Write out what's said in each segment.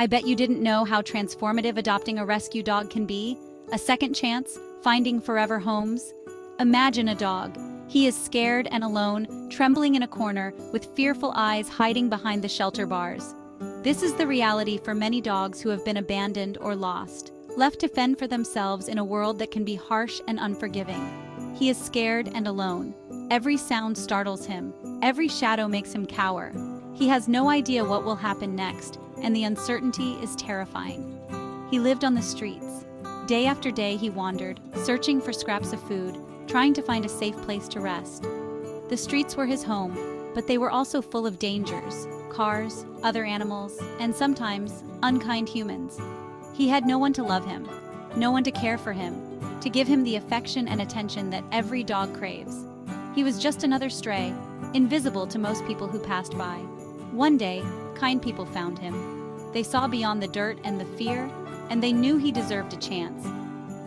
I bet you didn't know how transformative adopting a rescue dog can be. A second chance, finding forever homes. Imagine a dog. He is scared and alone, trembling in a corner, with fearful eyes hiding behind the shelter bars. This is the reality for many dogs who have been abandoned or lost, left to fend for themselves in a world that can be harsh and unforgiving. He is scared and alone. Every sound startles him. Every shadow makes him cower. He has no idea what will happen next, and the uncertainty is terrifying. He lived on the streets. Day after day he wandered, searching for scraps of food, trying to find a safe place to rest. The streets were his home, but they were also full of dangers, cars, other animals, and sometimes unkind humans. He had no one to love him, no one to care for him, to give him the affection and attention that every dog craves. He was just another stray, invisible to most people who passed by. One day, kind people found him. They saw beyond the dirt and the fear, and they knew he deserved a chance.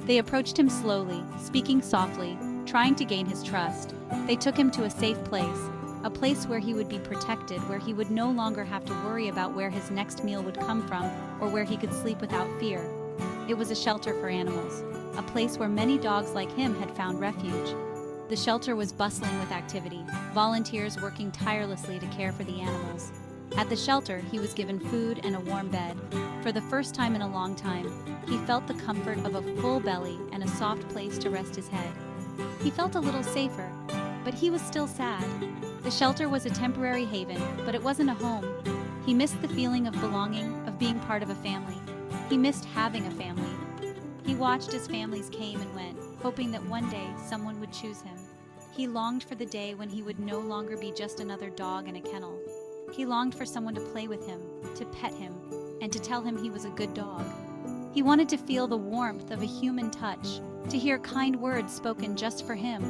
They approached him slowly, speaking softly, trying to gain his trust. They took him to a safe place, a place where he would be protected, where he would no longer have to worry about where his next meal would come from or where he could sleep without fear. It was a shelter for animals, a place where many dogs like him had found refuge. The shelter was bustling with activity, volunteers working tirelessly to care for the animals. At the shelter, he was given food and a warm bed. For the first time in a long time, he felt the comfort of a full belly and a soft place to rest his head. He felt a little safer, but he was still sad. The shelter was a temporary haven, but it wasn't a home. He missed the feeling of belonging, of being part of a family. He missed having a family. He watched as families came and went, hoping that one day someone would choose him. He longed for the day when he would no longer be just another dog in a kennel. He longed for someone to play with him, to pet him, and to tell him he was a good dog. He wanted to feel the warmth of a human touch, to hear kind words spoken just for him.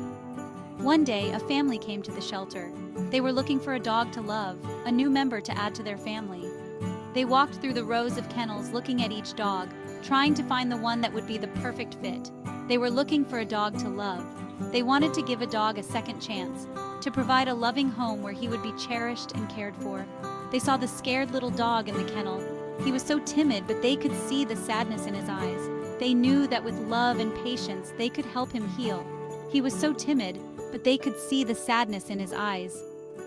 One day, a family came to the shelter. They were looking for a dog to love, a new member to add to their family. They walked through the rows of kennels looking at each dog, trying to find the one that would be the perfect fit. They were looking for a dog to love. They wanted to give a dog a second chance, to provide a loving home where he would be cherished and cared for. They saw the scared little dog in the kennel. He was so timid, but they could see the sadness in his eyes. They knew that with love and patience, they could help him heal. He was so timid, but they could see the sadness in his eyes.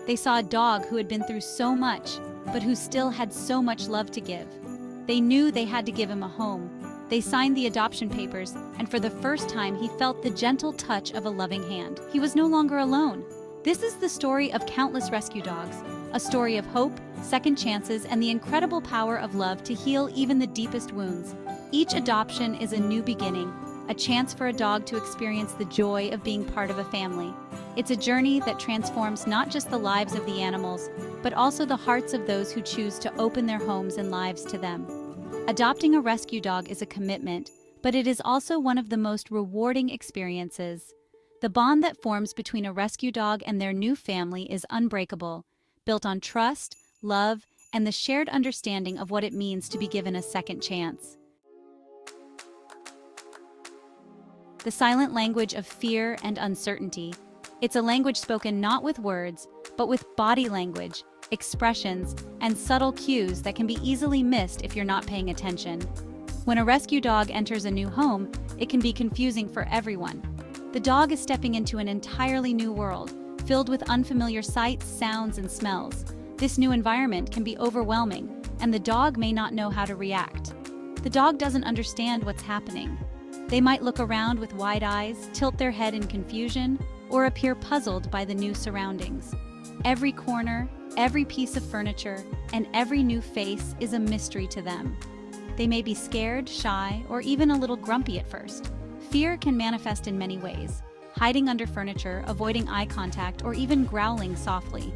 They saw a dog who had been through so much, but who still had so much love to give. They knew they had to give him a home. They signed the adoption papers, and for the first time, he felt the gentle touch of a loving hand. He was no longer alone. This is the story of countless rescue dogs, a story of hope, second chances, and the incredible power of love to heal even the deepest wounds. Each adoption is a new beginning, a chance for a dog to experience the joy of being part of a family. It's a journey that transforms not just the lives of the animals, but also the hearts of those who choose to open their homes and lives to them. Adopting a rescue dog is a commitment, but it is also one of the most rewarding experiences. The bond that forms between a rescue dog and their new family is unbreakable, built on trust, love, and the shared understanding of what it means to be given a second chance. The silent language of fear and uncertainty. It's a language spoken not with words, but with body language, expressions, and subtle cues that can be easily missed if you're not paying attention. When a rescue dog enters a new home, it can be confusing for everyone. The dog is stepping into an entirely new world, filled with unfamiliar sights, sounds, and smells. This new environment can be overwhelming, and the dog may not know how to react. The dog doesn't understand what's happening. They might look around with wide eyes, tilt their head in confusion, or appear puzzled by the new surroundings. Every corner, every piece of furniture, and every new face is a mystery to them. They may be scared, shy, or even a little grumpy at first. Fear can manifest in many ways, hiding under furniture, avoiding eye contact, or even growling softly.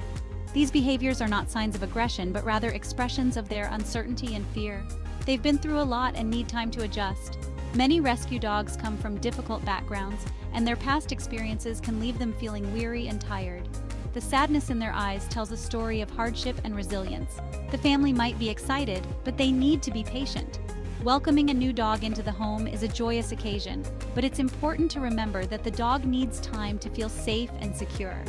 These behaviors are not signs of aggression, but rather expressions of their uncertainty and fear. They've been through a lot and need time to adjust. Many rescue dogs come from difficult backgrounds, and their past experiences can leave them feeling weary and tired. The sadness in their eyes tells a story of hardship and resilience. The family might be excited, but they need to be patient. Welcoming a new dog into the home is a joyous occasion, but it's important to remember that the dog needs time to feel safe and secure.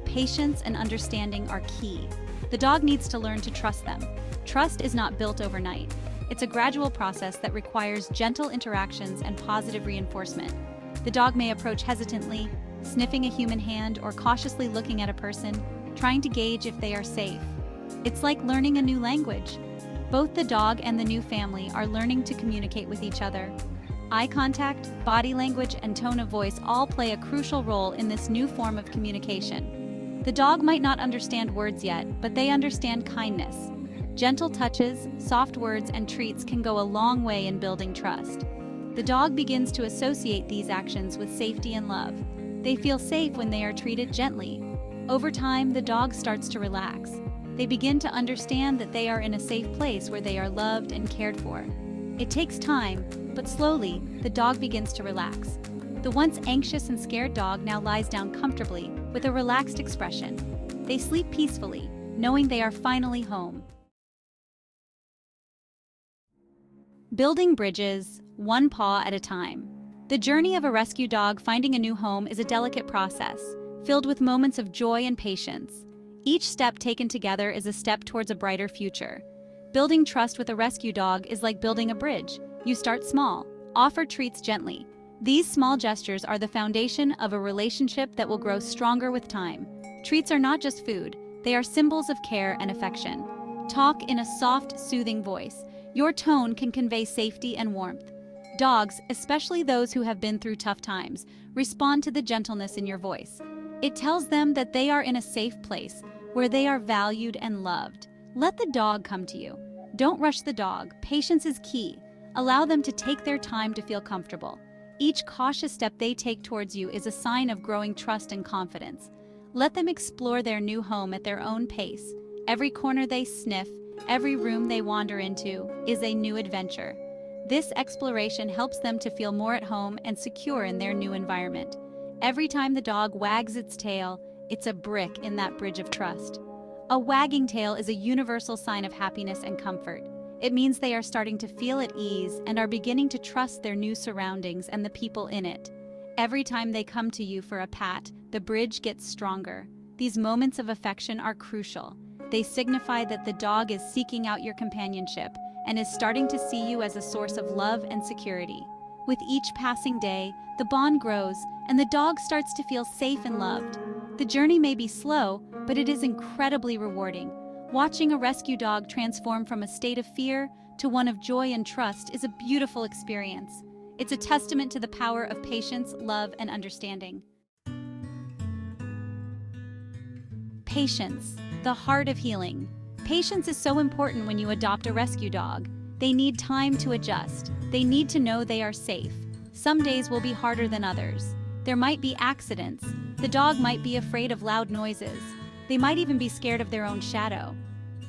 Patience and understanding are key. The dog needs to learn to trust them. Trust is not built overnight. It's a gradual process that requires gentle interactions and positive reinforcement. The dog may approach hesitantly, sniffing a human hand or cautiously looking at a person, trying to gauge if they are safe. It's like learning a new language. Both the dog and the new family are learning to communicate with each other. Eye contact, body language, and tone of voice all play a crucial role in this new form of communication. The dog might not understand words yet, but they understand kindness. Gentle touches, soft words, and treats can go a long way in building trust. The dog begins to associate these actions with safety and love. They feel safe when they are treated gently. Over time, the dog starts to relax. They begin to understand that they are in a safe place where they are loved and cared for. It takes time, but slowly, the dog begins to relax. The once anxious and scared dog now lies down comfortably with a relaxed expression. They sleep peacefully, knowing they are finally home. Building bridges, one paw at a time. The journey of a rescue dog finding a new home is a delicate process, filled with moments of joy and patience. Each step taken together is a step towards a brighter future. Building trust with a rescue dog is like building a bridge. You start small, offer treats gently. These small gestures are the foundation of a relationship that will grow stronger with time. Treats are not just food, they are symbols of care and affection. Talk in a soft, soothing voice. Your tone can convey safety and warmth. Dogs, especially those who have been through tough times, respond to the gentleness in your voice. It tells them that they are in a safe place, where they are valued and loved. Let the dog come to you. Don't rush the dog. Patience is key. Allow them to take their time to feel comfortable. Each cautious step they take towards you is a sign of growing trust and confidence. Let them explore their new home at their own pace. Every corner they sniff, every room they wander into, is a new adventure. This exploration helps them to feel more at home and secure in their new environment. Every time the dog wags its tail, it's a brick in that bridge of trust. A wagging tail is a universal sign of happiness and comfort. It means they are starting to feel at ease and are beginning to trust their new surroundings and the people in it. Every time they come to you for a pat, the bridge gets stronger. These moments of affection are crucial. They signify that the dog is seeking out your companionship and is starting to see you as a source of love and security. With each passing day, the bond grows and the dog starts to feel safe and loved. The journey may be slow, but it is incredibly rewarding. Watching a rescue dog transform from a state of fear to one of joy and trust is a beautiful experience. It's a testament to the power of patience, love, and understanding. Patience, the heart of healing. Patience is so important when you adopt a rescue dog. They need time to adjust. They need to know they are safe. Some days will be harder than others. There might be accidents. The dog might be afraid of loud noises. They might even be scared of their own shadow.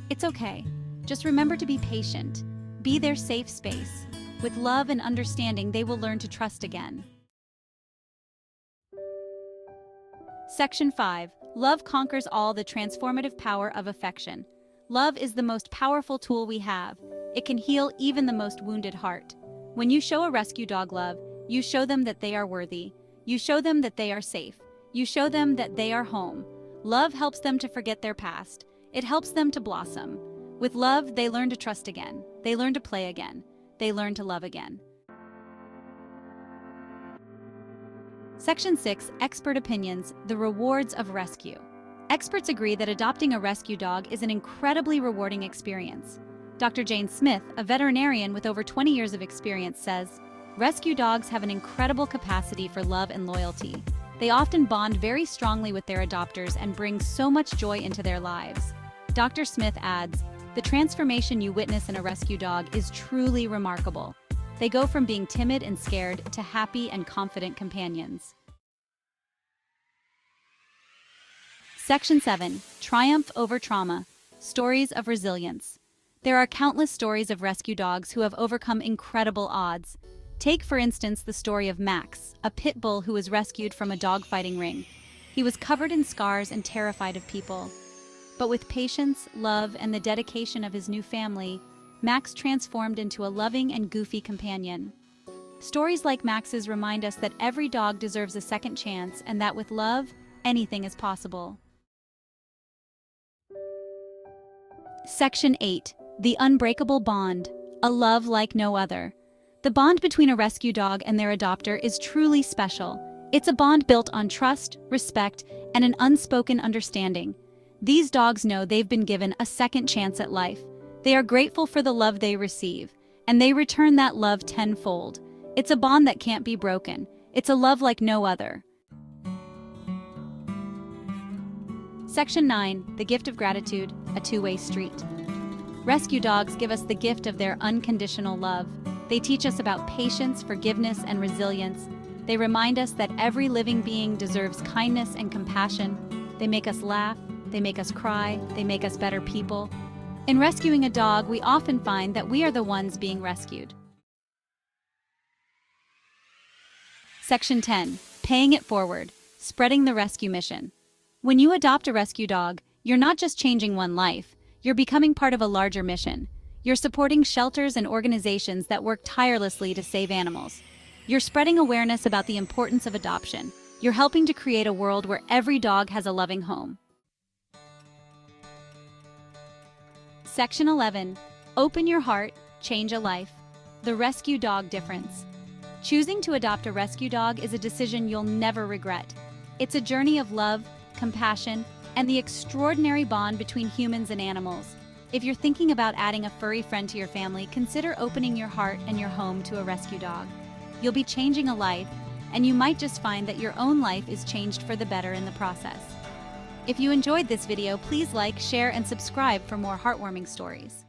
It's okay. Just remember to be patient. Be their safe space. With love and understanding, they will learn to trust again. Section 5. Love conquers all. The transformative power of affection. Love is the most powerful tool we have. It can heal even the most wounded heart. When you show a rescue dog love, you show them that they are worthy. You show them that they are safe. You show them that they are home. Love helps them to forget their past. It helps them to blossom. With love, they learn to trust again. They learn to play again. They learn to love again. Section 6. Expert opinions, the rewards of rescue. Experts agree that adopting a rescue dog is an incredibly rewarding experience. Dr. Jane Smith, a veterinarian with over 20 years of experience, says, "Rescue dogs have an incredible capacity for love and loyalty. They often bond very strongly with their adopters and bring so much joy into their lives." Dr. Smith adds, "The transformation you witness in a rescue dog is truly remarkable. They go from being timid and scared to happy and confident companions." Section 7. Triumph over trauma. Stories of resilience. There are countless stories of rescue dogs who have overcome incredible odds. Take, for instance, the story of Max, a pit bull who was rescued from a dogfighting ring. He was covered in scars and terrified of people. But with patience, love, and the dedication of his new family, Max transformed into a loving and goofy companion. Stories like Max's remind us that every dog deserves a second chance and that with love, anything is possible. Section 8. The unbreakable bond. a love like no other. The bond between a rescue dog and their adopter is truly special. It's a bond built on trust, respect, and an unspoken understanding. These dogs know they've been given a second chance at life. They are grateful for the love they receive, and they return that love tenfold. It's a bond that can't be broken. It's a love like no other. Section 9. The Gift of Gratitude, a two-way street. Rescue dogs give us the gift of their unconditional love. They teach us about patience, forgiveness, and resilience. They remind us that every living being deserves kindness and compassion. They make us laugh, they make us cry, they make us better people. In rescuing a dog, we often find that we are the ones being rescued. Section 10. Paying it forward, spreading the rescue mission. When you adopt a rescue dog, you're not just changing one life, you're becoming part of a larger mission. You're supporting shelters and organizations that work tirelessly to save animals. You're spreading awareness about the importance of adoption. You're helping to create a world where every dog has a loving home. Section 11. Open your heart, change a life. The rescue dog difference. Choosing to adopt a rescue dog is a decision you'll never regret. It's a journey of love, compassion, and the extraordinary bond between humans and animals. If you're thinking about adding a furry friend to your family, consider opening your heart and your home to a rescue dog. You'll be changing a life, and you might just find that your own life is changed for the better in the process. If you enjoyed this video, please like, share, and subscribe for more heartwarming stories.